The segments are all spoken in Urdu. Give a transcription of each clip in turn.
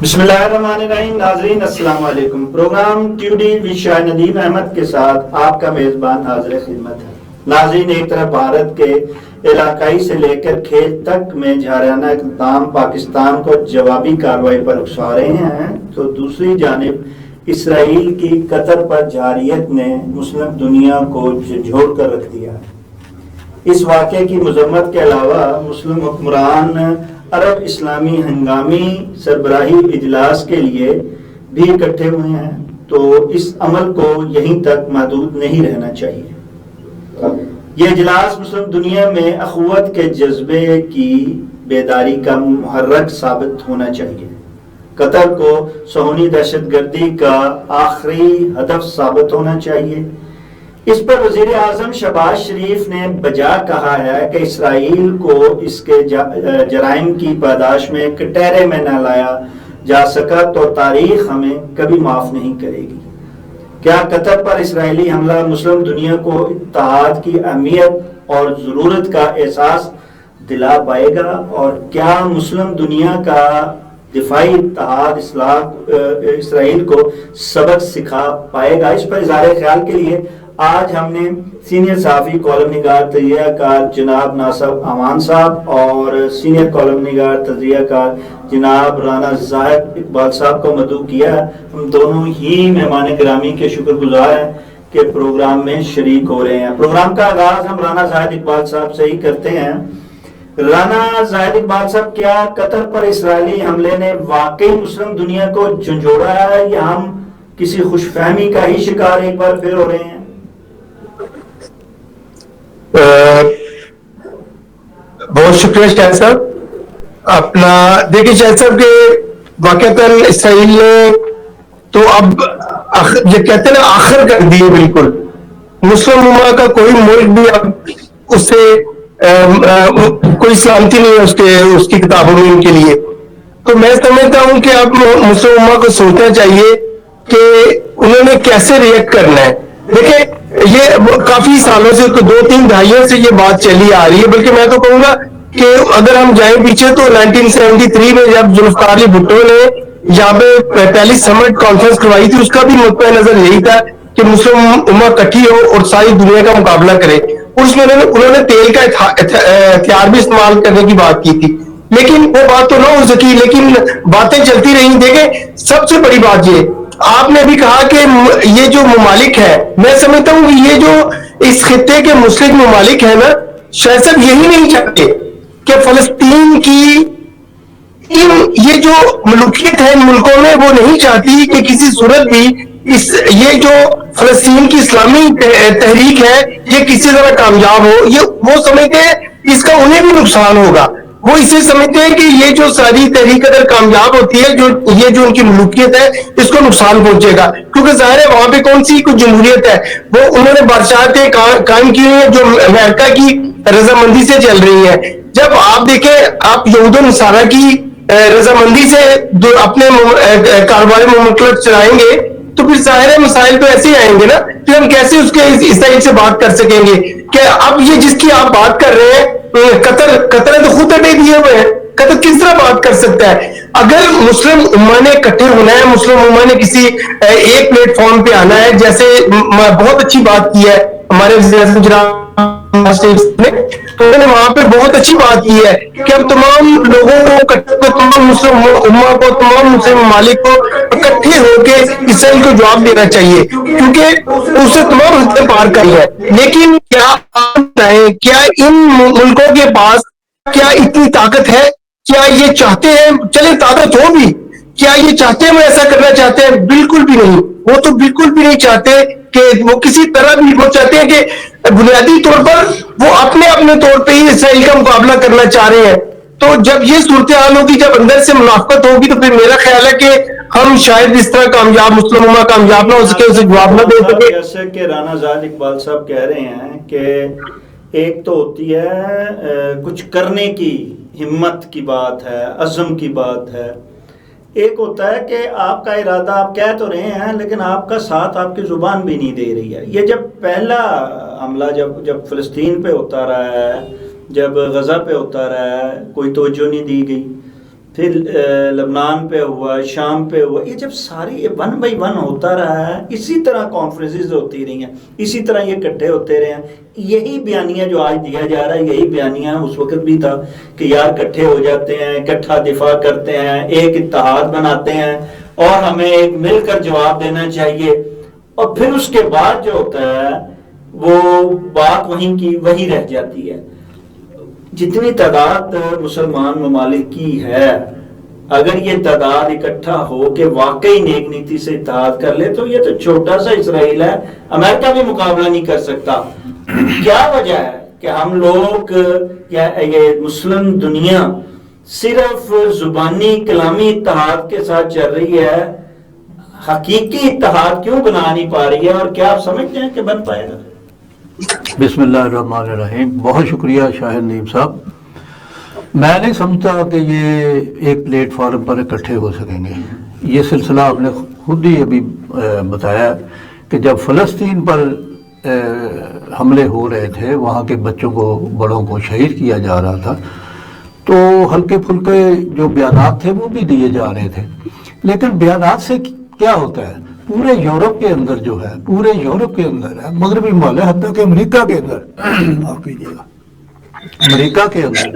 بسم اللہ الرحمن الرحیم. ناظرین السلام علیکم. پروگرام ٹیوڈی ود شاہ ندیم احمد کے ساتھ آپ کا میزبان حاضر خدمت ہے. ناظرین، ایک طرف بھارت کے علاقائی سے لے کر کھیل تک میں جارحانہ اقدام پاکستان کو جوابی کارروائی پر اکسا رہے ہیں، تو دوسری جانب اسرائیل کی قطر پر جارحیت نے مسلم دنیا کو جھنجھوڑ کر رکھ دیا ہے. اس واقعے کی مذمت کے علاوہ مسلم حکمران عرب اسلامی ہنگامی سربراہی اجلاس کے لیے بھی اکٹھے ہوئے ہیں، تو اس عمل کو یہیں تک محدود نہیں رہنا چاہیے. یہ اجلاس مسلم دنیا میں اخوت کے جذبے کی بیداری کا محرک ثابت ہونا چاہیے. قطر کو صہیونی دہشت گردی کا آخری ہدف ثابت ہونا چاہیے. اس پر وزیر اعظم شہباز شریف نے بجا کہا ہے کہ اسرائیل کو اس کے جرائم کی پاداش میں کٹہرے میں نہ لایا جا سکا تو تاریخ ہمیں کبھی معاف نہیں کرے گی. کیا قطر پر اسرائیلی حملہ مسلم دنیا کو اتحاد کی اہمیت اور ضرورت کا احساس دلا پائے گا، اور کیا مسلم دنیا کا دفاعی اتحاد اسرائیل کو سبق سکھا پائے گا؟ اس پر اظہار خیال کے لیے آج ہم نے سینئر صحافی کالم نگار تجزیہ کار جناب ناصر امان صاحب اور سینئر کالم نگار تجزیہ کار جناب رانا زاہد اقبال صاحب کو مدعو کیا ہے. ہم دونوں ہی مہمان گرامی کے شکر گزار ہیں کہ پروگرام میں شریک ہو رہے ہیں. پروگرام کا آغاز ہم رانا زاہد اقبال صاحب سے ہی کرتے ہیں. رانا زاہد اقبال صاحب، کیا قطر پر اسرائیلی حملے نے واقعی مسلم دنیا کو جھنجھوڑا ہے، یا ہم کسی خوش فہمی کا ہی شکار ایک بار پھر ہو رہے ہیں؟ بہت شکریہ شاہد صاحب. اپنا دیکھیں شاہد صاحب کہ واقعتاً اسرائیل نے تو اب یہ کہتے ہیں نا آخر کر دی ہے. بالکل مسلم امہ کا کوئی ملک بھی اب اس سے کوئی سلامتی نہیں ہے اس کی کتابوں میں ان کے لیے. تو میں سمجھتا ہوں کہ اب مسلم امہ کو سوچنا چاہیے کہ انہوں نے کیسے ریئیکٹ کرنا ہے. دیکھیں یہ کافی سالوں سے، تو 2-3 دہائیوں سے یہ بات چلی آ رہی ہے. بلکہ میں تو کہوں گا کہ اگر ہم جائیں پیچھے تو 1973 میں جب ذوالفقار علی بھٹو نے یہاں پہ پہلی سمٹ کانفرنس کروائی تھی، اس کا بھی نقطۂ نظر یہی تھا کہ مسلم امہ اکٹھی ہو اور ساری دنیا کا مقابلہ کرے. اس میں انہوں نے تیل کا ہتھیار بھی استعمال کرنے کی بات کی تھی، لیکن وہ بات تو نہ ہو سکی. لیکن باتیں چلتی رہیں. دیکھیں سب سے بڑی بات یہ آپ نے بھی کہا کہ یہ جو ممالک ہے، میں سمجھتا ہوں کہ یہ جو اس خطے کے مسلم ممالک ہیں نا، شاید صاحب یہی نہیں چاہتے کہ فلسطین کی یہ جو ملوکیت ہے ان ملکوں میں، وہ نہیں چاہتی کہ کسی صورت بھی یہ جو فلسطین کی اسلامی تحریک ہے یہ کسی طرح کامیاب ہو. یہ وہ سمجھتے ہیں اس کا انہیں بھی نقصان ہوگا. وہ اسے سمجھتے ہیں کہ یہ جو ساری تحریک اگر کامیاب ہوتی ہے، یہ جو ان کی ملوکیت ہے اس کو نقصان پہنچے گا. کیونکہ ظاہر ہے وہاں پہ کون سی کوئی جمہوریت ہے، وہ انہوں نے بادشاہتیں قائم کی ہیں جو امریکہ کی رضامندی سے چل رہی ہیں. جب آپ دیکھیں آپ یہود و نصارہ کی رضامندی سے اپنے کاروبار مملکت چلائیں گے تو پھر ظاہر مسائل تو ایسے ہی آئیں گے نا. پھر ہم کیسے اس کے اسرائیل سے بات کر سکیں گے؟ کہ اب یہ جس کی آپ بات کر رہے ہیں قطر نے تو خود اٹے دیے ہوئے ہیں. قطر کس طرح بات کر سکتا ہے؟ اگر مسلم امہ نے اکٹھے ہونا ہے، مسلم امہ نے کسی ایک پلیٹ فارم پہ آنا ہے، جیسے بہت اچھی بات کی ہے ہمارے وزیر اعظم جناب نے، تو انہوں نے وہاں پہ بہت اچھی بات کی ہے کہ اب تمام لوگوں کو، تمام مسلم امہ کو، تمام مسلم ممالک کو اکٹھے ہو کے اسرائیل کو جواب دینا چاہیے، کیونکہ اسے تمام حدیں پار کر ہے. لیکن کیا آپ چاہیں، کیا ان ملکوں کے پاس کیا اتنی طاقت ہے؟ کیا یہ چاہتے ہیں؟ چلے طاقت ہو بھی، کیا یہ چاہتے ہیں وہ ایسا کرنا چاہتے ہیں؟ بالکل بھی نہیں. وہ تو بالکل بھی نہیں چاہتے کہ وہ کسی طرح بھی، وہ چاہتے ہیں کہ بنیادی طور پر وہ اپنے طور پہ ہی اسرائیل کا مقابلہ کرنا چاہ رہے ہیں. تو جب یہ صورتحال ہوگی، جب اندر سے منافقت ہوگی، تو پھر میرا خیال ہے کہ ہم شاید اس طرح کامیاب مسلم امہ کامیاب نہ ہو سکے، اسے جواب نہ دے سکے. جیسے کہ رانا زاہد اقبال صاحب کہہ رہے ہیں کہ ایک تو ہوتی ہے کچھ کرنے کی ہمت کی بات ہے، عزم کی بات ہے. ایک ہوتا ہے کہ آپ کا ارادہ آپ کہہ تو رہے ہیں لیکن آپ کا ساتھ آپ کی زبان بھی نہیں دے رہی ہے. یہ جب پہلا حملہ جب فلسطین پہ ہوتا رہا ہے، جب غزہ پہ ہوتا رہا ہے، کوئی توجہ نہیں دی گئی. پھر لبنان پہ ہوا، شام پہ ہوا، یہ جب ساری یہ 1 بائی 1 ہوتا رہا ہے، اسی طرح کانفرنسز ہوتی رہی ہیں، اسی طرح یہ اکٹھے ہوتے رہے ہیں، یہی بیانیہ جو آج دیا جا رہا ہے یہی بیانیہ اس وقت بھی تھا کہ یار اکٹھے ہو جاتے ہیں، اکٹھا دفاع کرتے ہیں، ایک اتحاد بناتے ہیں اور ہمیں ایک مل کر جواب دینا چاہیے، اور پھر اس کے بعد جو ہوتا ہے وہ بات وہیں کی وہی رہ جاتی ہے۔ جتنی تعداد مسلمان ممالک کی ہے، اگر یہ تعداد اکٹھا ہو کے واقعی نیک نیتی سے اتحاد کر لے تو یہ تو چھوٹا سا اسرائیل ہے، امریکہ بھی مقابلہ نہیں کر سکتا۔ کیا وجہ ہے کہ ہم لوگ یا یہ مسلم دنیا صرف زبانی کلامی اتحاد کے ساتھ چل رہی ہے، حقیقی اتحاد کیوں بنا نہیں پا رہی ہے، اور کیا آپ سمجھتے ہیں کہ بن پائے گا؟ بسم اللہ الرحمن الرحیم۔ بہت شکریہ شاہد نعیم صاحب۔ میں نہیں سمجھتا کہ یہ ایک پلیٹ فارم پر اکٹھے ہو سکیں گے۔ یہ سلسلہ آپ نے خود ہی ابھی بتایا کہ جب فلسطین پر حملے ہو رہے تھے، وہاں کے بچوں کو، بڑوں کو شہید کیا جا رہا تھا، تو ہلکے پھلکے جو بیانات تھے وہ بھی دیے جا رہے تھے، لیکن بیانات سے کیا ہوتا ہے؟ پورے یورپ کے اندر جو ہے، پورے یورپ کے اندر ہے، مغربی ممالک، حتیٰ کہ امریکہ کے اندر، معاف کیجیے گا، امریکہ کے اندر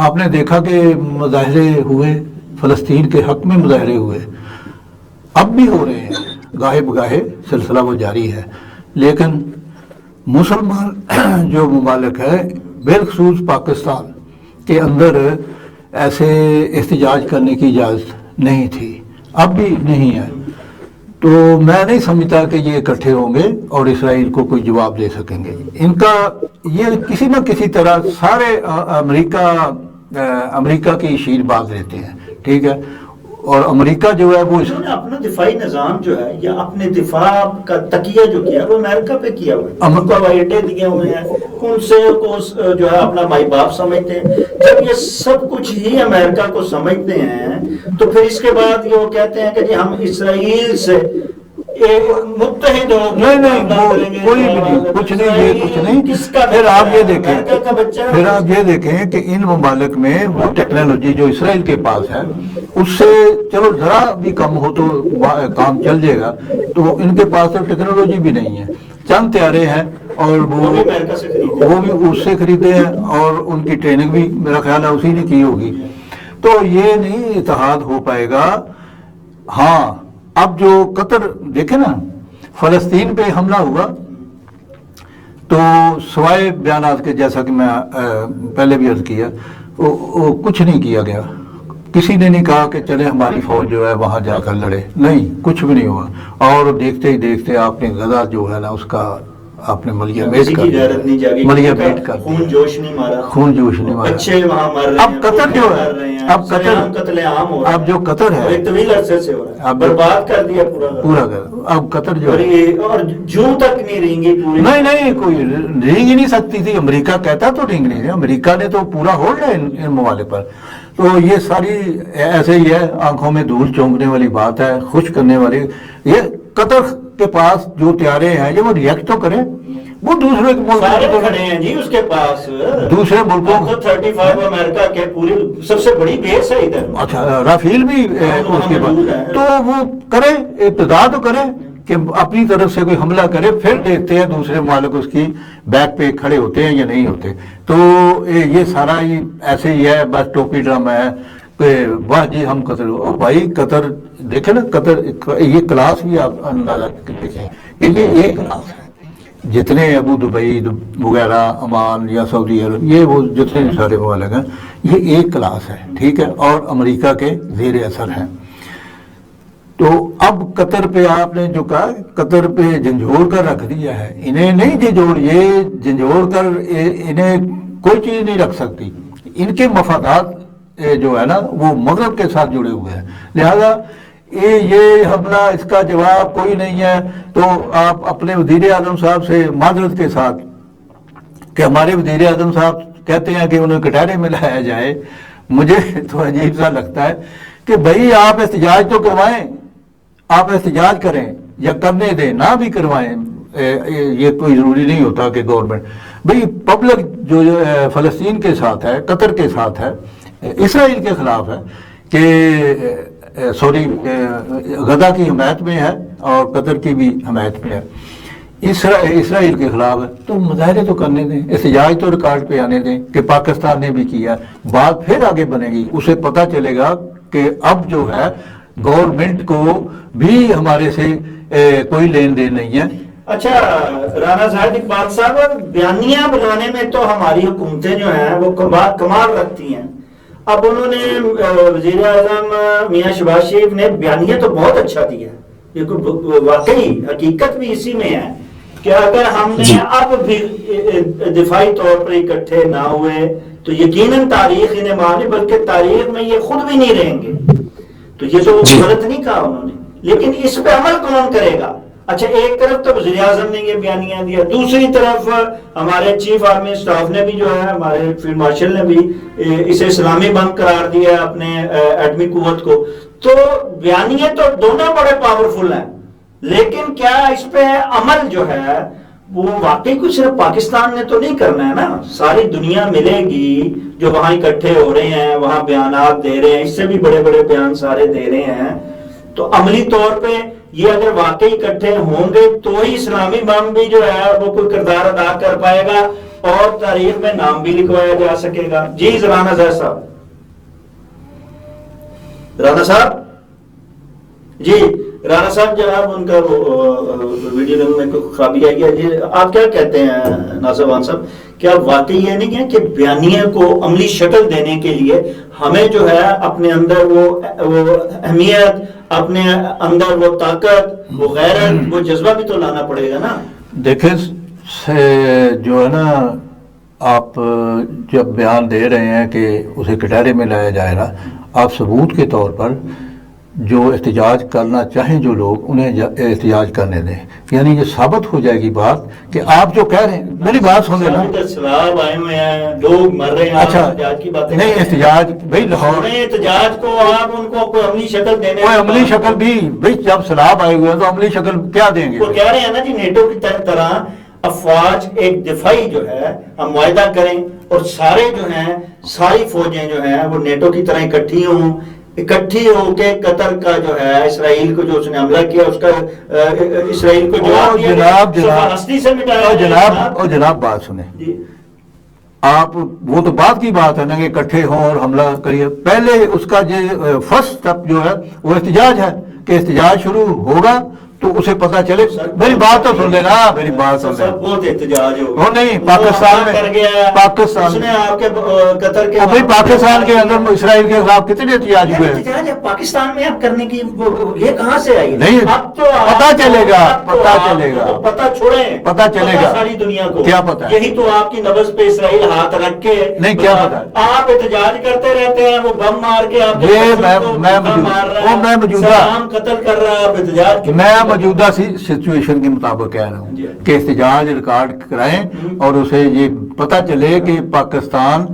آپ نے دیکھا کہ مظاہرے ہوئے، فلسطین کے حق میں مظاہرے ہوئے، اب بھی ہو رہے ہیں، گاہے بگاہے سلسلہ وہ جاری ہے، لیکن مسلمان جو ممالک ہے، بالخصوص پاکستان کے اندر ایسے احتجاج کرنے کی اجازت نہیں تھی، اب بھی نہیں ہے۔ تو میں نہیں سمجھتا کہ یہ اکٹھے ہوں گے اور اسرائیل کو کوئی جواب دے سکیں گے۔ ان کا یہ کسی نہ کسی طرح سارے امریکہ کی شیر باز رہتے ہیں، ٹھیک ہے، اور امریکہ جو ہے وہ انہوں نے اپنا دفاعی نظام جو ہے یا اپنے دفاع کا تکیہ جو کیا وہ امریکہ پہ کیا ہوا ہے، ان کو ہوائی اڈے دیے ہوئے ہیں، ان سے کو جو ہے اپنا مائی باپ سمجھتے ہیں۔ جب یہ سب کچھ ہی امریکہ کو سمجھتے ہیں تو پھر اس کے بعد یہ وہ کہتے ہیں کہ جی ہم اسرائیل سے متحد ہو نہیں کوئی بھی نہیں، کچھ نہیں، یہ کچھ نہیں۔ پھر آپ یہ دیکھیں کہ ان ممالک میں وہ ٹیکنالوجی جو اسرائیل کے پاس ہے، اس سے چلو ذرا بھی کم ہو تو کام چل جائے گا، تو ان کے پاس تو ٹیکنالوجی بھی نہیں ہے، چند طیارے ہیں اور وہ بھی اس سے خریدے ہیں، اور ان کی ٹریننگ بھی میرا خیال ہے اسی نے کی ہوگی، تو یہ نہیں اتحاد ہو پائے گا۔ ہاں، اب جو قطر دیکھیں نا، فلسطین پہ حملہ ہوا تو سوائے بیانات کے، جیسا کہ میں پہلے بھی عرض کیا، وہ کچھ نہیں کیا گیا، کسی نے نہیں کہا کہ چلے ہماری فوج جو ہے وہاں جا کر لڑے، نہیں، کچھ بھی نہیں ہوا، اور دیکھتے ہی دیکھتے آپ نے غزہ جو ہے نا اس کا آپ نے ملیہ بیٹ کر دیا، خون جوش نہیں مارا، بچے وہاں مر رہے ہیں، اب قطر جو ہے، قتل عام ہو رہا ہے، اب جو قطر ہے ایک طویل عرصے سے ہو رہا ہے، برباد کر دیا پورا اب قطر جو ہے، اور جوں تک نہیں رہیں گی پوری، نہیں کوئی رینگ ہی نہیں سکتی تھی، امریکہ کہتا تو رینگ نہیں ہے، امریکہ نے تو پورا ہولڈ ہے ان ممالک پر، تو یہ ساری ایسے ہی ہے، آنکھوں میں دھول چونکنے والی بات ہے، خوش کرنے والی۔ یہ قطر کے پاس جو طیارے ہیں یہ وہ ریئیکٹ تو کریں، وہ دوسرے ملک کھڑے ہیں جی اس کے پاس، دوسرے ملکوں 35 امریکہ کے پوری سب سے بڑی بیس ہے ادھر، اچھا رافیل بھی اس کے پاس، تو وہ کرے، ابتدا تو کرے کہ اپنی طرف سے کوئی حملہ کرے، پھر دیکھتے ہیں دوسرے ممالک اس کی بیک پہ کھڑے ہوتے ہیں یا نہیں ہوتے۔ تو یہ سارا ہی ایسے ہی ہے، بس ٹوپی ڈرامہ ہے کہ واہ جی ہم قطر، بھائی قطر دیکھیں نا، قطر یہ کلاس بھی آپ اندازہ دیکھیں، یہ ایک کلاس ہے، جتنے ابو دبئی وغیرہ، عمان یا سعودی عرب، یہ وہ جتنے سارے ممالک ہیں، یہ ایک کلاس ہے، ٹھیک ہے، اور امریکہ کے زیر اثر ہیں۔ تو اب قطر پہ آپ نے جو کہا، قطر پہ جھنجھوڑ کر رکھ دیا ہے، انہیں نہیں یہ جھنجھوڑ کر انہیں کوئی چیز نہیں رکھ سکتی، ان کے مفادات جو ہے نا وہ مغرب کے ساتھ جڑے ہوئے ہیں، لہذا یہ حملہ، اس کا جواب کوئی نہیں ہے۔ تو آپ اپنے وزیر اعظم صاحب سے معذرت کے ساتھ کہ ہمارے وزیر اعظم صاحب کہتے ہیں کہ انہیں کٹہرے میں لایا جائے، مجھے تو عجیب سا لگتا ہے کہ بھائی آپ احتجاج تو کروائیں، آپ احتجاج کریں یا کرنے دیں، نہ بھی کروائیں، یہ کوئی ضروری نہیں ہوتا کہ گورنمنٹ، بھئی پبلک جو فلسطین کے ساتھ ہے، قطر کے ساتھ ہے، اسرائیل کے خلاف ہے، کہ سوری غزہ کی حمایت میں ہے اور قطر کی بھی حمایت میں ہے، اسرائیل کے خلاف ہے، تو مظاہرے تو کرنے دیں، احتجاج تو ریکارڈ پہ آنے دیں کہ پاکستان نے بھی کیا، بات پھر آگے بنے گی، اسے پتہ چلے گا کہ اب جو ہے گورنمنٹ کو بھی ہمارے سے کوئی لین دین نہیں ہے۔ اچھا رانا زاہد اقبال صاحب، بیانیہ بنانے میں تو ہماری حکومتیں جو ہیں وہ کمال رکھتی ہیں۔ اب انہوں نے وزیر اعظم میاں شہباز شریف نے بیانیہ تو بہت اچھا دیا، یہ واقعی حقیقت بھی اسی میں ہے کہ اگر ہم نے اب بھی دفاعی طور پر اکٹھے نہ ہوئے تو یقیناً تاریخ انہیں معاف، بلکہ تاریخ میں یہ خود بھی نہیں رہیں گے۔ تو یہ تو غلط نہیں کہا انہوں نے، لیکن اس پہ عمل کون کرے گا؟ اچھا ایک طرف تو وزیر اعظم نے یہ بیانیہ دیا، دوسری طرف ہمارے چیف آرمی اسٹاف نے بھی جو ہے، ہمارے فیلڈ مارشل نے بھی اسے اسلامی بم قرار دیا اپنے ایٹمی قوت کو۔ تو بیانیے تو دونوں بڑے پاورفل ہیں، لیکن کیا اس پہ عمل جو ہے وہ واقعی کچھ صرف پاکستان نے تو نہیں کرنا ہے نا، ساری دنیا ملے گی جو وہاں اکٹھے ہو رہے ہیں، وہاں بیانات دے رہے ہیں، اس سے بھی بڑے بڑے بیان سارے دے رہے ہیں۔ تو عملی طور پہ یہ اگر واقعی اکٹھے ہوں گے تو ہی اسلامی بم بھی جو ہے وہ کوئی کردار ادا کر پائے گا اور تاریخ میں نام بھی لکھوایا جا سکے گا۔ جی رانا زاہد صاحب، رانا صاحب، جی رانا صاحب جناب ان کا ویڈیو میں کوئی خرابی آئی ہے، جی آپ کیا کہتے ہیں ناصر وان صاحب، کیا واقعی یہ نہیں ہے کہ بیانیے کو عملی شکل دینے کے لیے ہمیں جو ہے اپنے اندر وہ اہمیت، اپنے اندر وہ طاقت، وہ غیرت، وہ جذبہ بھی تو لانا پڑے گا نا؟ دیکھیں جو ہے نا، آپ جب بیان دے رہے ہیں کہ اسے کٹہرے میں لایا جائے گا، آپ ثبوت کے طور پر جو احتجاج کرنا چاہیں جو لوگ انہیں احتجاج کرنے دیں، یعنی یہ ثابت ہو جائے گی بات کہ آپ جو کہہ رہے ہیں، میری بات سن لینا، سیلاب آئے ہوئے ہیں، لوگ مر رہے ہیں، اچھا احتجاج کی باتیں نہیں، احتجاج بھائی لاہور احتجاج کو آپ ان کو کوئی عملی شکل دینے، کوئی عملی شکل بھی بھائی جب سیلاب آئے ہوئے ہیں تو عملی شکل کیا دیں گے؟ وہ کہہ رہے ہیں نا جی نیٹو کی طرح افواج ایک دفاعی جو ہے ہم معاہدہ کریں اور سارے جو ہیں ساری فوجیں جو ہیں وہ نیٹو کی طرح اکٹھی ہو کے قطر کا جو ہے اسرائیل کو جو اس نے حملہ کیا اس کا اسرائیل کو جناب بات سنیں، آپ وہ تو بات کی بات ہے نا کہ اکٹھے ہوں اور حملہ کریے، پہلے اس کا جو فرسٹ اسٹیپ جو ہے وہ احتجاج ہے کہ احتجاج شروع ہوگا تو اسے پتا چلے۔ میری بات تو سن لینا، میری بات سن لینا، بہت احتجاج ہو وہ نہیں پاکستان میں، پاکستان میں آپ کے قطر کے بھائی پاکستان کے اندر اسرائیل کے خلاف کتنے احتجاج ہوئے ہیں؟ احتجاج پاکستان میں اب کرنے کی یہ کہاں سے آئی؟ نہیں اب تو پتا چلے گا، پتا چلے گا، پتا چھوڑیں، پتا چلے گا ساری دنیا کو کیا پتا ہے؟ یہی تو آپ کی نبض پہ اسرائیل ہاتھ رکھ کے نہیں کیا پتا، آپ احتجاج کرتے رہتے ہیں، وہ بم مار کے آپ میں موجودہ قتل کر رہا ہے، آپ احتجاج میں موجودہ سچویشن کے مطابق کہہ رہا ہوں کہ احتجاج ریکارڈ کرائیں اور اسے یہ پتا چلے کہ پاکستان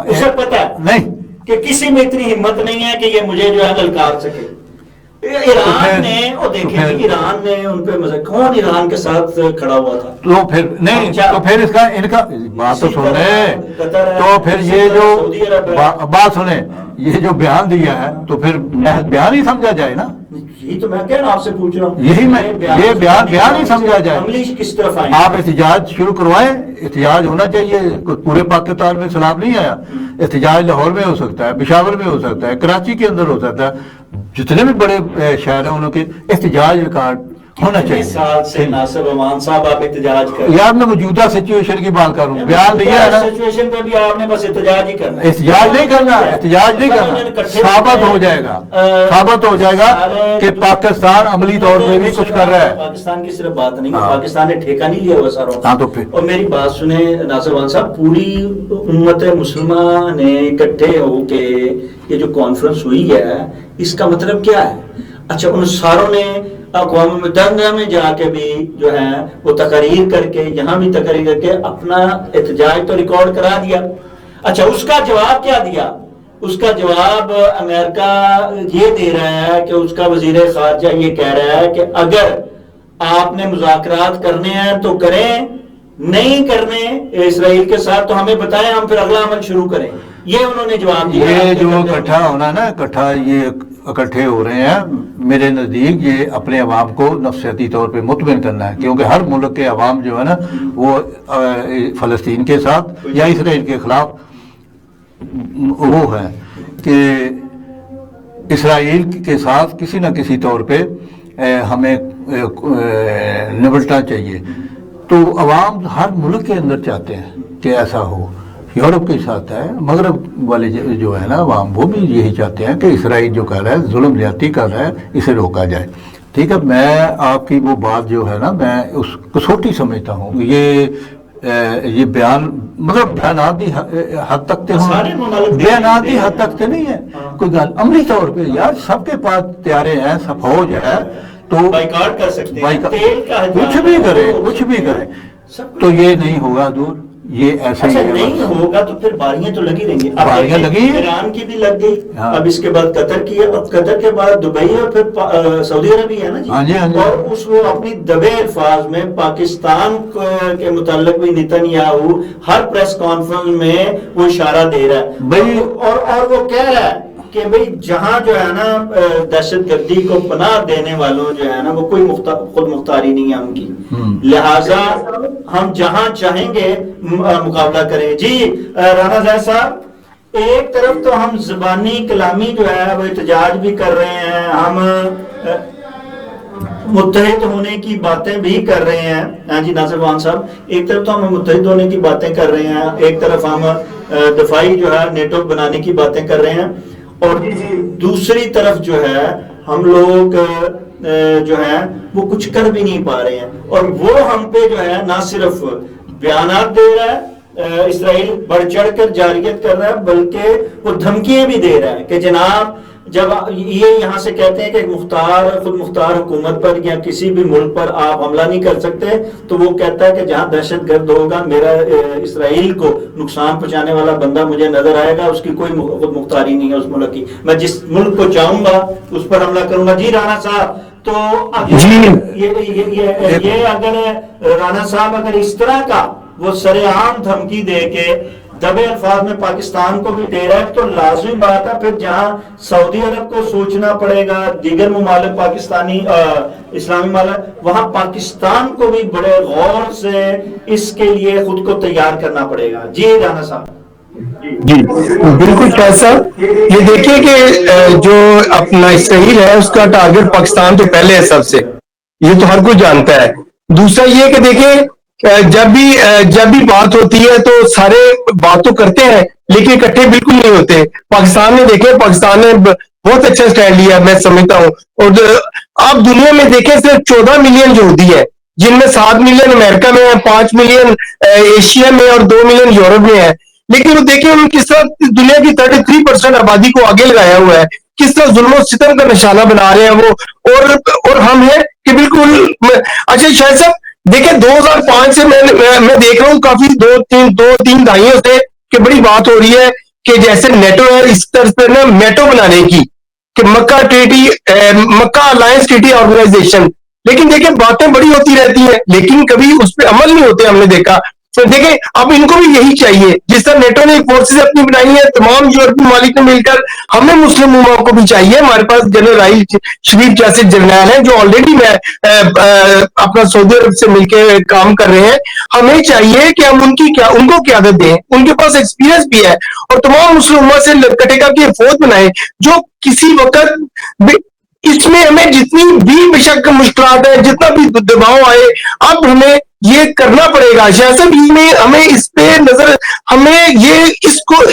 اسے پتا نہیں کہ کسی میں اتنی ہمت نہیں ہے کہ یہ مجھے جو ہے للکار سکے۔ ایران نے وہ دیکھیں ایران نے ان پہ کون ایران کے ساتھ کھڑا ہوا تھا؟ تو پھر نہیں، تو پھر اس کا ان کا بات تو سن لیں، تو پھر یہ جو بات سنیں، یہ جو بیان دیا ہے تو پھر بیان ہی سمجھا جائے نا، یہی تو میں کہہ رہا ہوں، آپ سے پوچھ رہا ہوں، یہی میں یہ بیان ہی سمجھا جائے۔ عملی کس طرف آئیں؟ آپ احتجاج شروع کروائیں، احتجاج ہونا چاہیے، پورے پاکستان میں سیلاب نہیں آیا، احتجاج لاہور میں ہو سکتا ہے، پشاور میں ہو سکتا ہے، کراچی کے اندر ہو سکتا ہے، جتنے بھی بڑے شہر ہیں انہوں کے احتجاج ریکارڈ ہونا چاہیے۔ سال سے ناصر امان صاحب آپ احتجاج کر، یار میں موجودہ سچویشن کی بات کروں، بیان دیا ہے نا، سچویشن پہ بھی آپ نے بس احتجاج ہی کرنا، احتجاج نہیں کرنا، احتجاج نہیں کرنا، ثابت ہو جائے گا، ثابت ہو جائے گا کہ پاکستان عملی طور پہ بھی کچھ کر رہا ہے۔ پاکستان کی صرف بات نہیں، پاکستان نے ٹھیکہ نہیں لیا ہوا ساروں۔ ہاں تو پھر اور میری بات سنیں ناصر وان صاحب، پوری امت مسلمہ نے اکٹھے ہو کے یہ جو کانفرنس ہوئی ہے اس کا مطلب کیا ہے؟ اچھا ان ساروں نے اقوام متحدہ میں جا کے بھی جو ہے وہ تقریر کر کے، یہاں بھی تقریر کر کے اپنا احتجاج تو ریکارڈ کرا دیا۔ اچھا اس کا جواب کیا دیا؟ اس کا جواب امریکہ یہ دے رہا ہے کہ اس کا وزیر خارجہ یہ کہہ رہا ہے کہ اگر آپ نے مذاکرات کرنے ہیں تو کریں، نہیں کرنے اسرائیل کے ساتھ تو ہمیں بتائیں، ہم پھر اگلا عمل شروع کریں۔ یہ انہوں نے جواب دیا. یہ جو اکٹھا ہونا نا، یہ اکٹھے ہو رہے ہیں، میرے نزدیک یہ اپنے عوام کو نفسیاتی طور پہ مطمئن کرنا ہے، کیونکہ ہر ملک کے عوام جو ہے نا وہ فلسطین کے ساتھ یا اسرائیل کے خلاف وہ ہے کہ اسرائیل کے ساتھ کسی نہ کسی طور پہ ہمیں نبٹنا چاہیے. تو عوام ہر ملک کے اندر چاہتے ہیں کہ ایسا ہو. یورپ کے ساتھ ہے، مغرب والے جو ہے نا عوام، وہ بھی یہی چاہتے ہیں کہ اسرائیل جو کر رہا ہے، ظلم زیادتی کر رہا ہے، اسے روکا جائے. ٹھیک ہے، میں آپ کی وہ بات جو ہے نا میں اس کو چھوٹی سمجھتا ہوں. یہ بیان مطلب بیاناتی حد تک تے ہوں، بیاناتی حد تک تے نہیں ہے کوئی گل. عملی طور پہ یار سب کے پاس تیارے ہیں، سب فوج ہے، تو بائیکاٹ کر سکتے ہیں، کچھ بھی کرے تو یہ نہیں ہوگا دور. یہ ایسا ہی نہیں ہوگا تو پھر باریاں تو لگی رہیں گی. باریاں لگی ہیں، ایران کی بھی لگ گئی، ہاں. اب اس کے بعد قطر کی ہے، اب قطر کے بعد دبئی اور پھر سعودی عربی ہے نا جی. ہاں جی. اور اس وہ اپنی دبے الفاظ میں پاکستان کے متعلق بھی نیتنیاہو ہر پریس کانفرنس میں وہ اشارہ دے رہا ہے، اور وہ کہہ رہا ہے کہ بھئی جہاں جو ہے نا دہشت گردی کو پناہ دینے والوں جو ہے نا وہ کوئی خود مختاری نہیں ہے ان کی، لہٰذا ہم جہاں چاہیں گے مقابلہ کریں. جی رانا زاہد صاحب، ایک طرف تو ہم زبانی کلامی جو ہے وہ احتجاج بھی کر رہے ہیں، ہم متحد ہونے کی باتیں بھی کر رہے ہیں. ہاں جی ناصر وان صاحب، ایک طرف تو ہم متحد ہونے کی باتیں کر رہے ہیں، ایک طرف ہم دفاعی جو ہے نیٹو بنانے کی باتیں کر رہے ہیں، اور دوسری طرف جو ہے ہم لوگ جو ہے وہ کچھ کر بھی نہیں پا رہے ہیں. اور وہ ہم پہ جو ہے نہ صرف بیانات دے رہا ہے، اسرائیل بڑھ چڑھ کر جارحیت کر رہا ہے، بلکہ وہ دھمکیاں بھی دے رہا ہے کہ جناب جب یہ یہاں سے کہتے ہیں کہ خود مختار حکومت پر یا کسی بھی ملک پر آپ حملہ نہیں کر سکتے، تو وہ کہتا ہے کہ جہاں دہشت گرد ہوگا، میرا اسرائیل کو نقصان پہنچانے والا بندہ مجھے نظر آئے گا، اس کی کوئی خود مختاری نہیں ہے اس ملک کی، میں جس ملک کو چاہوں گا اس پر حملہ کروں گا. جی رانا صاحب، تو یہ اگر رانا صاحب اگر اس طرح کا وہ سرعام دھمکی دے کے دبے الفاظ میں پاکستان کو بھی دے رہا ہے، تو لازمی بات ہے پھر جہاں سعودی عرب کو سوچنا پڑے گا، دیگر ممالک پاکستانی اسلامی ممالک، وہاں پاکستان کو بھی بڑے غور سے اس کے لیے خود کو تیار کرنا پڑے گا. جی رانا صاحب. جی بالکل شاہد صاحب، یہ دیکھیے کہ جو اپنا اسرائیل ہے اس کا ٹارگٹ پاکستان تو پہلے ہے سب سے، یہ تو ہر کوئی جانتا ہے. دوسرا یہ کہ دیکھیں جب بھی بات ہوتی ہے تو سارے بات تو کرتے ہیں لیکن اکٹھے بالکل نہیں ہوتے. پاکستان نے دیکھیں، پاکستان نے بہت اچھا سٹینڈ لیا میں سمجھتا ہوں. اور آپ دنیا میں دیکھیں صرف 14 ملین یہودی ہے، جن میں 7 ملین امریکہ میں ہے، 5 ملین ایشیا میں اور 2 ملین یورپ میں ہے. لیکن وہ دیکھیں ہم کس طرح دنیا کی 33% آبادی کو آگے لگایا ہوا ہے، کس طرح ظلم و ستم کا نشانہ بنا رہے ہیں وہ، اور ہم ہیں کہ بالکل. اچھا شاہد صاحب دیکھیں 2005 سے میں دیکھ رہا ہوں کافی دو تین دہائیوں سے کہ بڑی بات ہو رہی ہے کہ جیسے نیٹو ہے اس طرح سے نا میٹو بنانے کی، کہ مکہ الائنس ٹریٹی آرگنائزیشن. لیکن دیکھیں باتیں بڑی ہوتی رہتی ہیں لیکن کبھی اس پہ عمل نہیں ہوتے، ہم نے دیکھا. تو دیکھیں اب ان کو بھی یہی چاہیے، جس طرح نیٹو نے فورسز اپنی بنائی ہیں، تمام یورپی ممالک نے مل کر، ہمیں مسلم امت کو بھی چاہیے. ہمارے پاس جنرل راحیل شریف جیسے جرنیل ہیں جو آلریڈی اپنا سعودی عرب سے مل کے کام کر رہے ہیں. ہمیں چاہیے کہ ہم ان کو قیادت دیں، ان کے پاس ایکسپیرینس بھی ہے، اور تمام مسلم امت سے کٹے گا کہ فوج بنائیں جو کسی وقت اس میں ہمیں جتنی بھی بشک مشکلات ہیں، جتنا بھی دباؤ آئے، اب ہمیں یہ کرنا پڑے گا. سیاست میں ہمیں اس پہ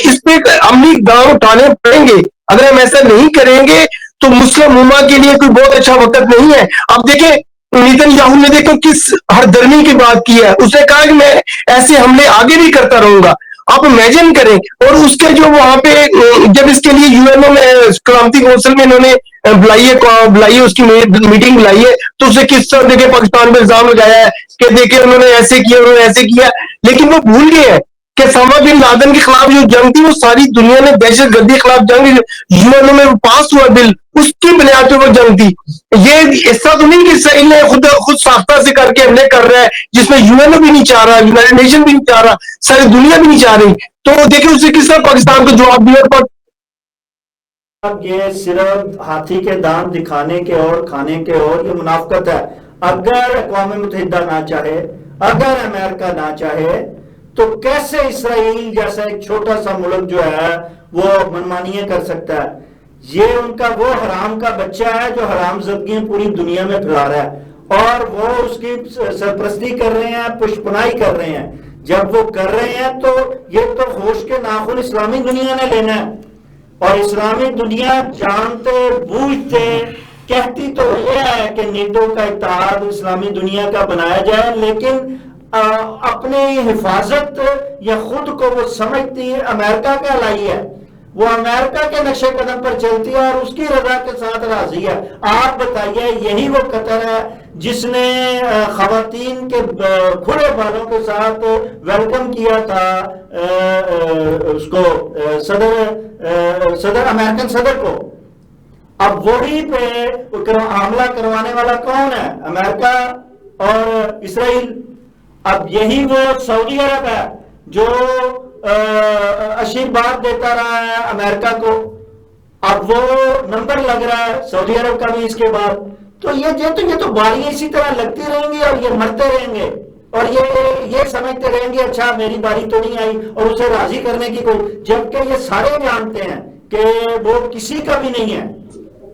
اس پہ عملی گام اٹھانے پڑیں گے. اگر ہم ایسا نہیں کریں گے تو مسلم امت کے لیے کوئی بہت اچھا وقت نہیں ہے. اب دیکھیں نیتنیاہو نے دیکھو کس ہر درمی کی بات کی ہے، اس نے کہا کہ میں ایسے حملے آگے بھی کرتا رہوں گا. آپ امیجن کریں. اور اس کے جو وہاں پہ جب اس کے لیے یو این او میں سلامتی کونسل میں انہوں نے بلائی ہے اس کی میٹنگ بلائی ہے، تو اسے کس طرح دیکھیں پاکستان پہ الزام لگایا ہے کہ دیکھیں انہوں نے ایسے کیا، لیکن وہ بھول گئے ہیں کہ اسامہ بن لادن کے خلاف جو جنگ تھی وہ ساری دنیا نے دہشت گردی کے خلاف جنگ یو میں پاس ہوا بل، اس کی بنیاد پہ وہ جنگ تھی. یہ ایسا تو نہیں کہ اسرائیل نے خود ساختہ سے کر کے حملے کر رہا ہے جس میں یو این بھی نہیں چاہ رہا، یونائٹڈ نیشن بھی نہیں چاہ رہا، ساری دنیا بھی نہیں چاہ رہی. تو دیکھیں اسے کس طرح پاکستان کو جواب دیا. اب یہ صرف ہاتھی کے دانت دکھانے کے اور کھانے کے اور یہ منافقت ہے. اگر اقوام متحدہ نہ چاہے، اگر امریکہ نہ چاہے، تو کیسے اسرائیل جیسا ایک چھوٹا سا ملک جو ہے وہ منمانیاں کر سکتا ہے؟ یہ ان کا وہ حرام کا بچہ ہے جو حرام زدگیاں پوری دنیا میں پھیلا رہا ہے، اور وہ اس کی سرپرستی کر رہے ہیں، پشپنائی کر رہے ہیں. جب وہ کر رہے ہیں تو یہ تو ہوش کے ناخن اسلامی دنیا نے لینا ہے، اور اسلامی دنیا جانتے بوجھتے کہتی تو یہ ہے کہ نیٹو کا اتحاد اسلامی دنیا کا بنایا جائے، لیکن اپنی حفاظت یا خود کو وہ سمجھتی ہے امریکہ کا لائی ہے، وہ امریکہ کے نقشے قدم پر چلتی ہے اور اس کی رضا کے ساتھ راضی ہے. آپ بتائیے، یہی وہ قطر ہے جس نے خواتین کے کھلے بالوں کے ساتھ ویلکم کیا تھا اس کو صدر امریکن صدر کو. اب وہی پہ حملہ کروانے والا کون ہے؟ امریکہ اور اسرائیل. اب یہی وہ سعودی عرب ہے جو آشیرواد دیتا رہا ہے امریکہ کو، اب وہ نمبر لگ رہا ہے سعودی عرب کا بھی اس کے بعد. تو یہ تو باریاں اسی طرح لگتی رہیں گی اور یہ مرتے رہیں گے، اور یہ سمجھتے رہیں گے اچھا میری باری تو نہیں آئی، اور اسے راضی کرنے کی کوئی، جبکہ یہ سارے جانتے ہیں کہ وہ کسی کا بھی نہیں ہے،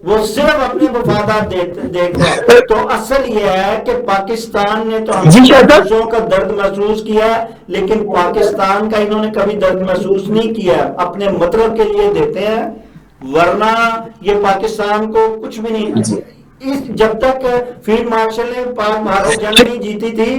وہ صرف اپنے مفادات دیکھتے ہیں. تو اصل یہ ہے کہ پاکستان نے تو ہم کا درد محسوس کیا، لیکن پاکستان کا انہوں نے کبھی درد محسوس نہیں کیا. اپنے مطلب کے لیے دیتے ہیں، ورنہ یہ پاکستان کو کچھ بھی نہیں. جب تک فیلڈ مارشل نے پاک بھارت جنگ نہیں جیتی تھی،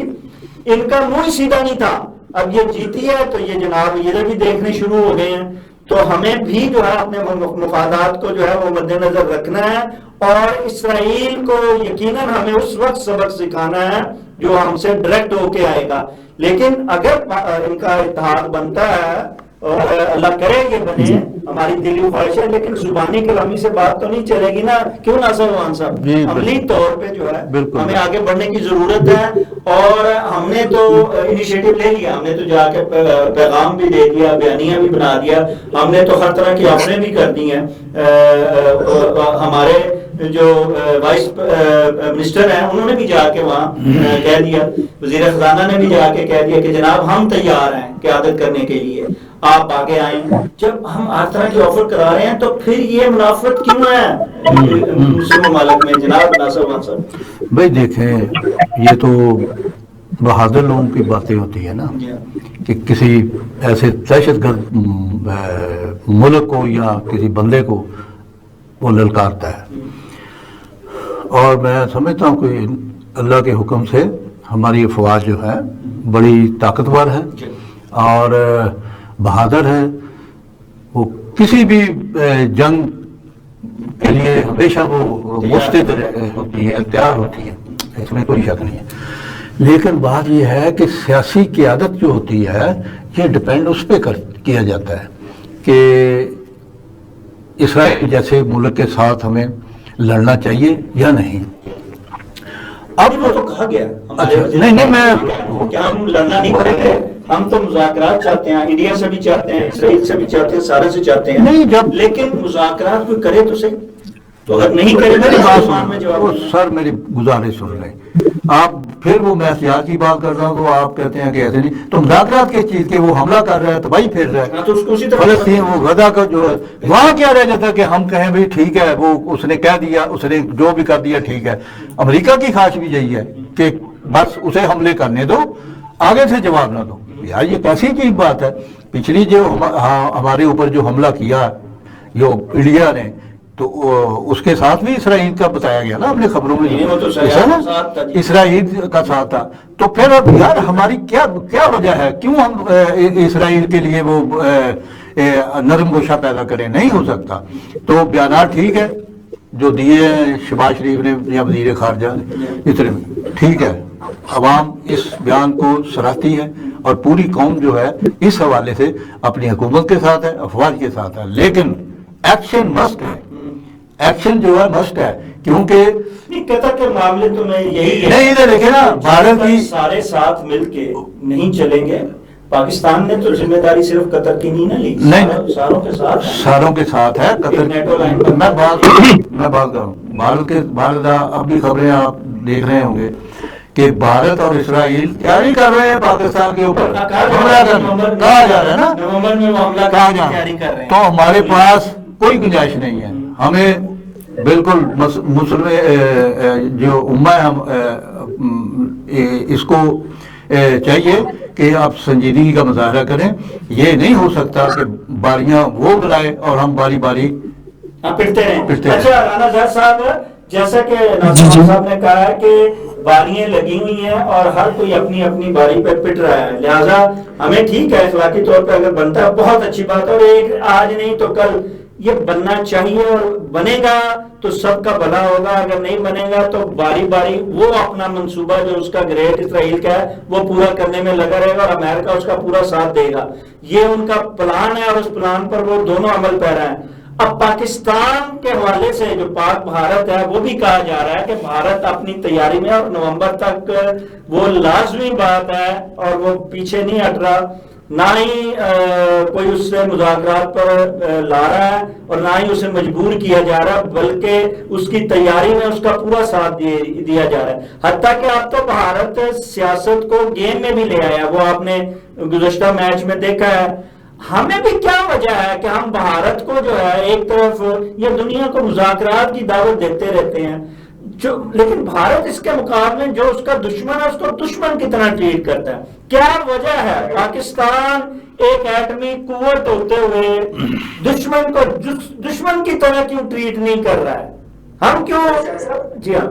ان کا منہ سیدھا نہیں تھا. اب یہ جیتی ہے تو یہ جناب یہ بھی دیکھنے شروع ہو گئے ہیں. تو ہمیں بھی جو ہے اپنے مفادات کو جو ہے وہ مد نظر رکھنا ہے، اور اسرائیل کو یقیناً ہمیں اس وقت سبق سکھانا ہے جو ہم سے ڈائریکٹ ہو کے آئے گا. لیکن اگر ان کا اتحاد بنتا ہے، اور اللہ کرے یہ بنے، ہماری دلی خواہش ہے، لیکن زبانی کلامی سے بات تو نہیں چلے گی نا، کیوں ناصر روحان صاحب؟ عملی طور پہ جو ہے ہمیں آگے بڑھنے کی ضرورت ہے. اور ہم نے تو انیشیٹو لے لیا، ہم نے تو جا کے پیغام بھی دے دیا، بیانیہ بھی بنا دیا، ہم نے تو ہر طرح کی آفریں بھی کر دی ہیں. ہمارے جو وائس منسٹر ہیں انہوں نے بھی جا کے وہاں کہہ دیا، وزیر خزانہ نے بھی جا کے کہہ دیا کہ جناب ہم تیار ہیں قیادت کرنے کے لیے، آپ آگے آئیں. جب ہم ہر طرح کی آفر کرا رہے ہیں تو پھر یہ منافقت کیوں ہے مسلم ممالک میں؟ جناب ناصر خان صاحب بھائی دیکھیں، یہ تو بہادر لوگوں کی باتیں ہوتی ہیں نا، کہ کسی ایسے دہشت گرد ملک کو یا کسی بندے کو وہ للکارتا ہے. اور میں سمجھتا ہوں کہ اللہ کے حکم سے ہماری افواج جو ہے بڑی طاقتور ہے اور بہادر ہے. وہ کسی بھی جنگ کے لیے ہمیشہ وہ مستعد ہوتی ہے، تیار ہوتی ہے، اس میں کوئی شک نہیں ہے. لیکن بات یہ ہے کہ سیاسی قیادت جو ہوتی ہے یہ ڈپینڈ اس پہ کیا جاتا ہے کہ اسرائیل جیسے ملک کے ساتھ ہمیں لڑنا چاہیے یا نہیں. اب وہ تو کہا گیا نہیں میں کیا ہم لڑنا نہیں کریں گے، ہم تو مذاکرات چاہتے ہیں، انڈیا سے بھی چاہتے ہیں، اسرائیل سے بھی چاہتے ہیں، سارے سے چاہتے ہیں. نہیں جب لیکن مذاکرات کوئی کرے تو صحیح، تو اگر نہیں کرے میری بات میں جواب سر میری گزارش سن لیں. آپ پھر وہ میں سیاست کی بات کر رہا ہوں تو آپ کہتے ہیں کہ ایسے نہیں، تو مذاکرات کی چیز کے وہ حملہ کر رہا ہے تو بھائی پھر رہا ہے تو اس کو اسی طرح فلسطین وہ غزہ کا جو ہے وہاں کیا رہ جاتا ہے کہ ہم کہیں بھائی ٹھیک ہے وہ اس نے کہہ دیا، اس نے جو بھی کر دیا ٹھیک ہے. امریکہ کی خواہش بھی یہی ہے کہ بس اسے حملے کرنے دو، آگے سے جواب نہ دو. یار یہ کیسی عجیب بات ہے. پچھلی جو ہمارے اوپر جو حملہ کیا جو انڈیا نے، تو اس کے ساتھ بھی اسرائیل کا بتایا گیا نا اپنے خبروں میں، اسرائیل کا ساتھ تھا. تو پھر اب یار ہماری کیا وجہ ہے، کیوں ہم اسرائیل کے لیے وہ نرم گوشہ پیدا کریں؟ نہیں ہو سکتا. تو بیانات ٹھیک ہے جو دیے شہباز شریف نے یا وزیر خارجہ نے، اتنے ٹھیک ہے، عوام اس بیان کو سراہتی ہے اور پوری قوم جو ہے اس حوالے سے اپنی حکومت کے ساتھ ہے، افواج کے ساتھ ہے، لیکن ایکشن مسٹ ہے، ایکشن جو ہے مسٹ ہے، کیونکہ قطر کے معاملے تو میں یہی ہے نہیں ادھر دیکھیں نا بھارت کی سارے ساتھ مل کے نہیں چلیں گے. پاکستان نے تو ذمہ داری صرف قطر کی نہیں نہ لی، نہیں، ساروں کے ساتھ ہے. ساروں کے ساتھ ہے قطر. نیٹو لائن پر میں بات کروں بھارت اب بھی خبریں آپ دیکھ رہے ہوں گے کہ بھارت اور اسرائیل تیاری کر رہے ہیں پاکستان کے اوپر حملہ کرنے. کہا جا رہا ہے نا نومبر میں معاملہ کہا کی جا تیاری کر رہے ہیں. تو ہمارے پاس کوئی گنجائش نہیں ہے. ہمیں بالکل مسلم جو امہ ہے ہم اس کو چاہیے کہ آپ سنجیدگی کا مظاہرہ کریں. یہ نہیں ہو سکتا کہ باریاں وہ بلائے اور ہم باری باری پھرتے رہیں. پھرتے رہیں. اچھا رانا زہر صاحب، جیسا کہ ناصر صاحب نے کہا ہے کہ باریاں لگی ہوئی ہیں اور ہر کوئی اپنی اپنی باری پہ پٹ رہا ہے، لہٰذا ہمیں ٹھیک ہے اخلاقی طور پہ اگر بنتا ہے بہت اچھی بات ہے، اور ایک آج نہیں تو کل یہ بننا چاہیے، اور بنے گا تو سب کا بھلا ہوگا. اگر نہیں بنے گا تو باری باری وہ اپنا منصوبہ جو اس کا گریٹ اسرائیل کا ہے وہ پورا کرنے میں لگا رہے گا اور امریکہ اس کا پورا ساتھ دے گا. یہ ان کا پلان ہے اور اس پلان پر وہ دونوں عمل پیرا ہیں. اب پاکستان کے حوالے سے جو پاک بھارت ہے وہ بھی کہا جا رہا ہے کہ بھارت اپنی تیاری میں اور نومبر تک وہ لازمی بات ہے اور وہ پیچھے نہیں ہٹ رہا، نہ ہی کوئی اس سے مذاکرات پر لا رہا ہے اور نہ ہی اسے مجبور کیا جا رہا، بلکہ اس کی تیاری میں اس کا پورا ساتھ دیا جا رہا ہے. حتیٰ کہ اب تو بھارت سیاست کو گیم میں بھی لے آیا، وہ آپ نے گزشتہ میچ میں دیکھا ہے. ہمیں بھی کیا وجہ ہے کہ ہم بھارت کو جو ہے ایک طرف یہ دنیا کو مذاکرات کی دعوت دیتے رہتے ہیں لیکن بھارت اس کے مقابلے جو اس کا دشمن ہے اس کو دشمن کی طرح ٹریٹ کرتا ہے. کیا وجہ ہے پاکستان ایک ایٹمی قوت ہوتے ہوئے دشمن کو دشمن کی طرح کیوں ٹریٹ نہیں کر رہا ہے؟ ہم کیوں؟ جی ہاں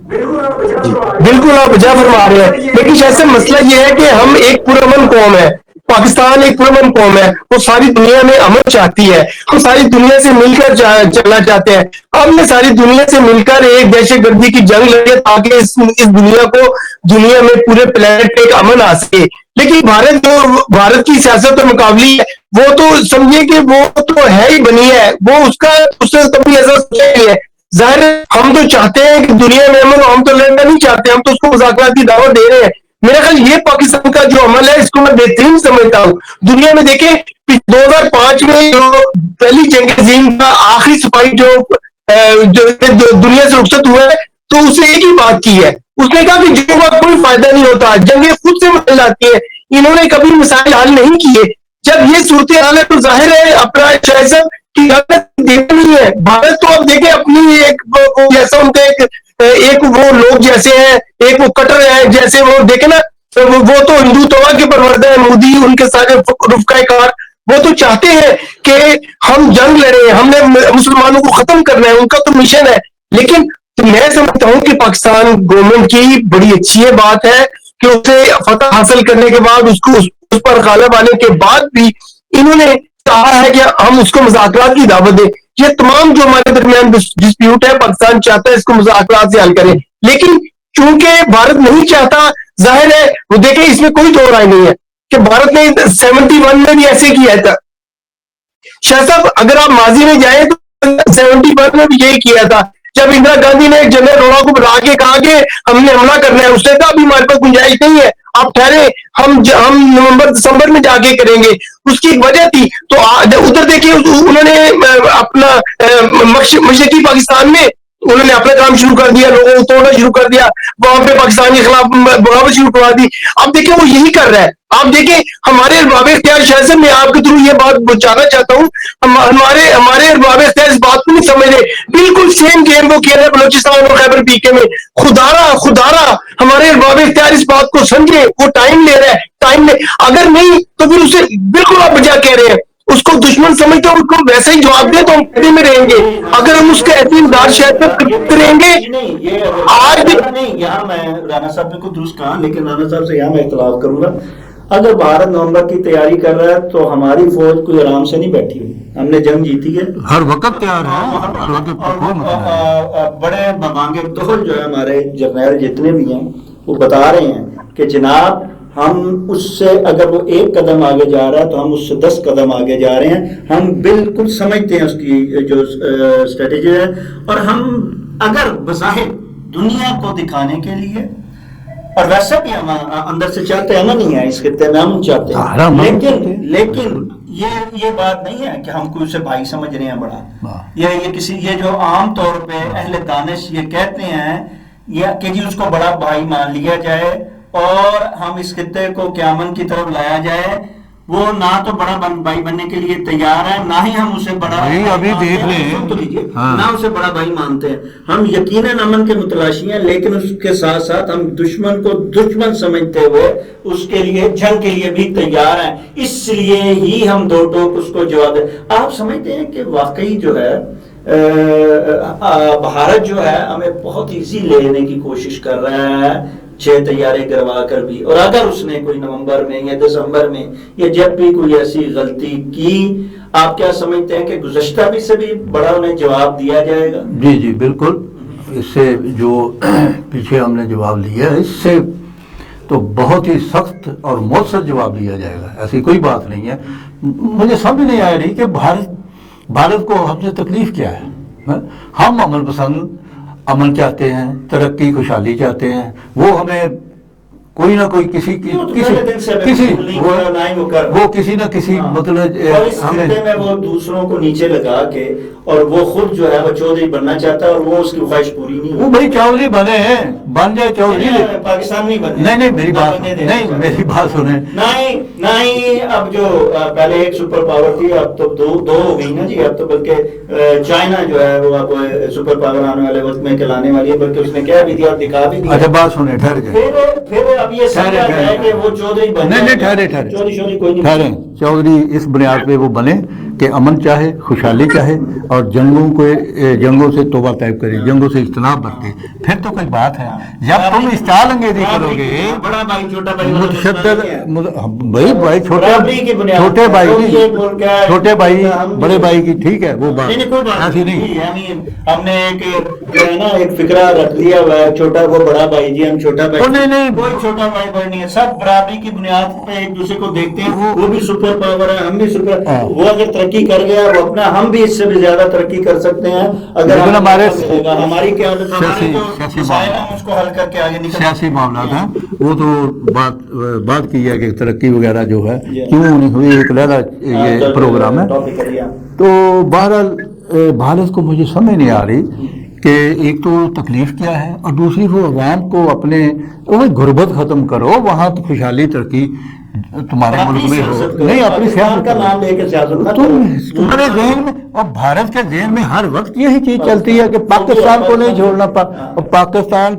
بالکل آپ وجہ فرما رہے ہیں، لیکن شاید مسئلہ یہ ہے کہ ہم ایک پرامن قوم ہے، پاکستان ایک پرامن قوم ہے، وہ ساری دنیا میں امن چاہتی ہے، ہم ساری دنیا سے مل کر چلنا چاہتے ہیں. ہم نے ساری دنیا سے مل کر ایک دہشت گردی کی جنگ لڑی تاکہ اس دنیا کو دنیا میں پورے پلانٹ پہ ایک امن آ سکے. لیکن بھارت جو بھارت کی سیاست اور مقابلی ہے وہ تو سمجھے کہ وہ تو ہے ہی بنی ہے، وہ اس کا اس سے کبھی ایسا سوچا نہیں ہے. ظاہر ہم تو چاہتے ہیں کہ دنیا میں امن، ہم تو لڑنا نہیں چاہتے، ہم تو اس کو مذاکرات کی دعوت دے رہے ہیں. میرا خیال یہ پاکستان کا جو عمل ہے اس کو میں بہترین سمجھتا ہوں. دنیا میں دیکھیں 2005 میں جو پہلی جنگ عظیم کا آخری سپاہی جو دنیا سے رخصت ہوا ہے تو اس نے ایک ہی بات کی ہے، اس نے کہا کہ جنگوں کا کوئی فائدہ نہیں ہوتا، جنگیں خود سے مسائل آتی ہیں. انہوں نے کبھی مسائل حل نہیں کیے. جب یہ صورتحال ہے تو ظاہر ہے اپنا شاید کی دیکھ نہیں ہے. بھارت تو اب دیکھیں اپنی ایک جیسا ان کا ایک وہ لوگ جیسے ہیں، ایک وہ کٹر ہے جیسے وہ دیکھیں نا، وہ تو ہندوتوا کے پروردہ ہے، مودی ان کے سارے رفقائے کار وہ تو چاہتے ہیں کہ ہم جنگ لڑیں، ہم نے مسلمانوں کو ختم کرنا ہے، ان کا تو مشن ہے. لیکن میں سمجھتا ہوں کہ پاکستان گورنمنٹ کی بڑی اچھی یہ بات ہے کہ اسے فتح حاصل کرنے کے بعد اس پر غالب آنے کے بعد بھی انہوں نے کہا ہے کہ ہم اس کو مذاکرات کی دعوت دیں. یہ تمام جو ہمارے درمیان ڈسپیوٹ ہے پاکستان چاہتا ہے اس کو مذاکرات سے حل کریں، لیکن چونکہ بھارت نہیں چاہتا، ظاہر ہے وہ دیکھیں اس میں کوئی دو رائے نہیں ہے کہ بھارت نے 71 میں بھی ایسے کیا تھا. شاہ صاحب اگر آپ ماضی میں جائیں تو 71 میں بھی یہی کیا تھا، جب اندرا گاندھی نے جنرل روڑا کو بلا کے کہا کہ ہم نے حملہ کرنا ہے، اس نے کہا ابھی ہمارے پاس گنجائش نہیں ہے، آپ ٹھہرے، ہم نومبر دسمبر میں جا کے کریں گے. اس کی ایک وجہ تھی. تو ادھر دیکھیں انہوں نے اپنا مشرقی پاکستان میں انہوں نے اپنا کام شروع کر دیا، لوگوں کو توڑنا شروع کر دیا، وہاں پہ پاکستان کے خلاف بغاوت شروع کروا دی. اب دیکھیں وہ یہی کر رہا ہے. آپ دیکھیں ہمارے ارباب اختیار شاید سے میں آپ کے تھرو یہ بات پہنچانا چاہتا ہوں، ہمارے ارباب اختیار اس بات کو نہیں سمجھ رہے. بالکل سیم گیم وہ کھیل رہے بلوچستان اور خیبر PK میں. خدارا ہمارے ارباب اختیار اس بات کو سمجھے، وہ ٹائم لے رہا ہے، ٹائم لے، اگر نہیں تو پھر اسے بالکل آپ بجا کہہ رہے ہیں، اس کو دشمن سمجھتے ہیں، اس کو ویسے ہی جواب دیں تو ہم قیدی میں رہیں گے. اگر ہم اس کے ایسی امداد شاید کرتے رہیں گے. آج بھی نہیں، یہاں میں رانا صاحب نے کو درست کہا، لیکن رانا صاحب سے یہاں میں اختلاف کروں گا. اگر بھارت نومبر کی تیاری کر رہا ہے تو ہماری فوج کوئی آرام سے نہیں بیٹھی ہوئی، ہم نے جنگ جیتی ہے، ہر وقت تیار ہے، ہر وقت کوئی مسئلہ نہیں. بڑے مانگے دخل جو ہے ہمارے جرنیل جتنے بھی ہیں وہ بتا رہے ہیں کہ جناب ہم اس سے اگر وہ 1 قدم آگے جا رہا ہے تو ہم اس سے 10 قدم آگے جا رہے ہیں. ہم بالکل سمجھتے ہیں اس کی جو اسٹریٹجی ہے, اور ہم اگر بظاہر دنیا کو دکھانے کے لیے, اور ویسے بھی ہم اندر سے چاہتے ہیں, امن ہی ہے اس خطے میں, امن چاہتے ہیں, لیکن یہ بات نہیں ہے کہ ہم کوئی اسے بھائی سمجھ رہے ہیں بڑا, یہ جو عام طور پہ اہل دانش یہ کہتے ہیں کہ جی اس کو بڑا بھائی مان لیا جائے اور ہم اس خطے کو قیامت کی طرف لایا جائے, وہ نہ تو بڑا بھائی بننے کے لیے تیار ہے, نہ ہی ہم اسے بڑا ابھی دیکھ رہے ہیں نہ اسے بڑا بھائی مانتے ہیں. ہم یقیناً امن کے متلاشی ہیں, لیکن اس کے ساتھ ساتھ ہم دشمن کو دشمن سمجھتے ہوئے اس کے لیے جنگ کے لیے بھی تیار ہیں. اس لیے ہی ہم دو ٹوک اس کو جواب دیں. آپ سمجھتے ہیں کہ واقعی جو ہے بھارت جو ہے ہمیں بہت ایزی لینے کی کوشش کر رہا ہے 6 طیارے گروا کر بھی, اور اگر اس نے کوئی نومبر میں یا دسمبر میں یا جب بھی کوئی ایسی غلطی کی, آپ کیا سمجھتے ہیں کہ گزشتہ بھی سے بھی بڑا انہیں جواب دیا جائے گا؟ جی بالکل, اس سے جو پیچھے ہم نے جواب لیا ہے اس سے تو بہت ہی سخت اور مؤثر جواب دیا جائے گا, ایسی کوئی بات نہیں ہے. مجھے سمجھ نہیں آ رہی کہ بھارت کو ہم سے تکلیف کیا ہے. ہم امن پسند, امن چاہتے ہیں, ترقی خوشحالی چاہتے ہیں, وہ ہمیں کوئی نہ کوئی کسی نہ کسی مطلب میں وہ دوسروں کو نیچے لگا کے, اور وہ خود جو ہے وہ چودھری بننا چاہتا ہے, اور وہ اس کی خواہش پوری نہیں ہوئی. وہ بھائی چودھری بنے ہیں, بن جائے چودھری, پاکستان نہیں بنے. نہیں میری بات سنیں. نہ ہی اب جو پہلے ایک سپر پاور تھی, اب تو دو ہو گئی نا جی. اب تو بلکہ چائنا جو ہے وہ اب سپر پاور آنے والے وقت میں کہلانے والی ہے, بلکہ اس نے کہہ بھی دیا اور دکھا بھی دیا. اچھا بات سنیں, ٹھہر گئے. پھر اب یہ سمجھا جائے کہ وہ چودھری بنے. نہیں ٹھہرے, چودھری اس بنیاد پہ وہ بنے کہ امن چاہے, خوشحالی چاہے, اور جنگوں سے توبہ طیب کرے, جنگوں سے اجتناب برتے. پھر تو کوئی بات ہے. جب تم اسٹال انگیزی کرو گے, بڑا بھائی چھوٹا بھائی متشدد بھائی چھوٹے بھائی بڑے بھائی کی ٹھیک ہے, وہ بات ایسی نہیں. ہم نے ایک فکرہ رکھ لیا ہوا ہے, چھوٹا وہ بڑا بھائی جی, ہم چھوٹا بھائی نہیں, کوئی چھوٹا بھائی نہیں ہے, سب برابری کی بنیاد پہ ایک دوسرے کو دیکھتے ہیں. وہ بھی سپر پاور ہے, ہم بھی سپر, وہ اگر ترقی کر گیا وہ اپنا, ہم بھی اس سے بھی زیادہ ترقی کر سکتے ہیں اگر ہماری قیادت اس کو حل کر کے آگے نکل. سیاسی معاملات ہیں وہ تو بات کی ہے کہ ترقی وغیرہ جو ہے کیوں نہیں ہوئی, ایک علیحدہ یہ پروگرام ہے. تو بہرحال بھارت کو مجھے سمجھ نہیں آ رہی کہ ایک تو تکلیف کیا ہے, اور دوسری وہ عوام کو اپنے غربت ختم کرو, وہاں تو خوشحالی ترقی تمہارے ملک میں ہو. نہیں, اپنی سیاست کا نام لے کے تمہارے ذہن میں, اور بھارت کے ذہن میں ہر وقت یہی چیز چلتی ہے کہ پاکستان کو نہیں چھوڑنا. پاکستان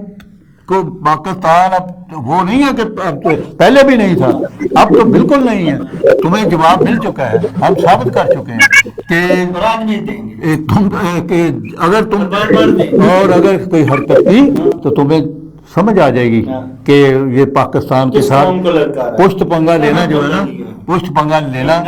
اب وہ نہیں ہے کہ اب تو پہلے بھی نہیں تھا, اب تو بالکل نہیں ہے. تمہیں جواب مل چکا ہے, ہم ثابت کر چکے ہیں کہ اگر کوئی حرکت کی تو تمہیں سمجھ آ جائے گی کہ یہ پاکستان کے ساتھ پشت پنگا لینا جو ہے نا, پشت پنگا لینا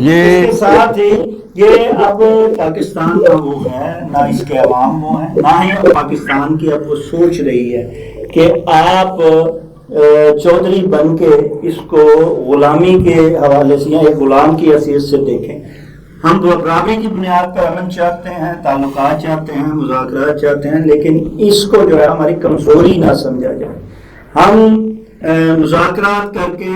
یہ ساتھ ہی یہ اب پاکستان کا وہ ہے, نہ اس کے عوام وہ ہیں, نہ ہی پاکستان کی اب وہ سوچ رہی ہے کہ آپ چودھری بن کے اس کو غلامی کے حوالے سے یا ایک غلام کی حیثیت سے دیکھیں. ہم برابری کی بنیاد پر امن چاہتے ہیں, تعلقات چاہتے ہیں, مذاکرات چاہتے ہیں, لیکن اس کو جو ہے ہماری کمزوری نہ سمجھا جائے. ہم مذاکرات کر کے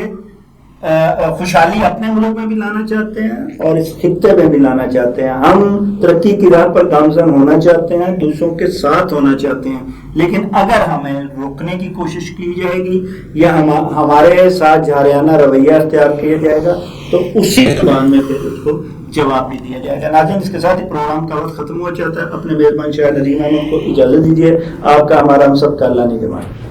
خوشحالی اپنے ملک میں بھی لانا چاہتے ہیں اور اس خطے میں بھی لانا چاہتے ہیں. ہم ترقی کی راہ پر گامزن ہونا چاہتے ہیں, دوسروں کے ساتھ ہونا چاہتے ہیں, لیکن اگر ہمیں روکنے کی کوشش کی جائے گی یا ہمارے ساتھ جارحانہ رویہ اختیار کیا جائے گا تو اسی زبان میں پھر اس کو جواب بھی دیا جائے گا. ناظرین, اس کے ساتھ ہی پروگرام کا وقت ختم ہو جاتا ہے. اپنے میزبان شاہ ندیم احمد کو اجازت دیجیے. آپ کا ہمارا ہم سب کا اللہ نگہبان.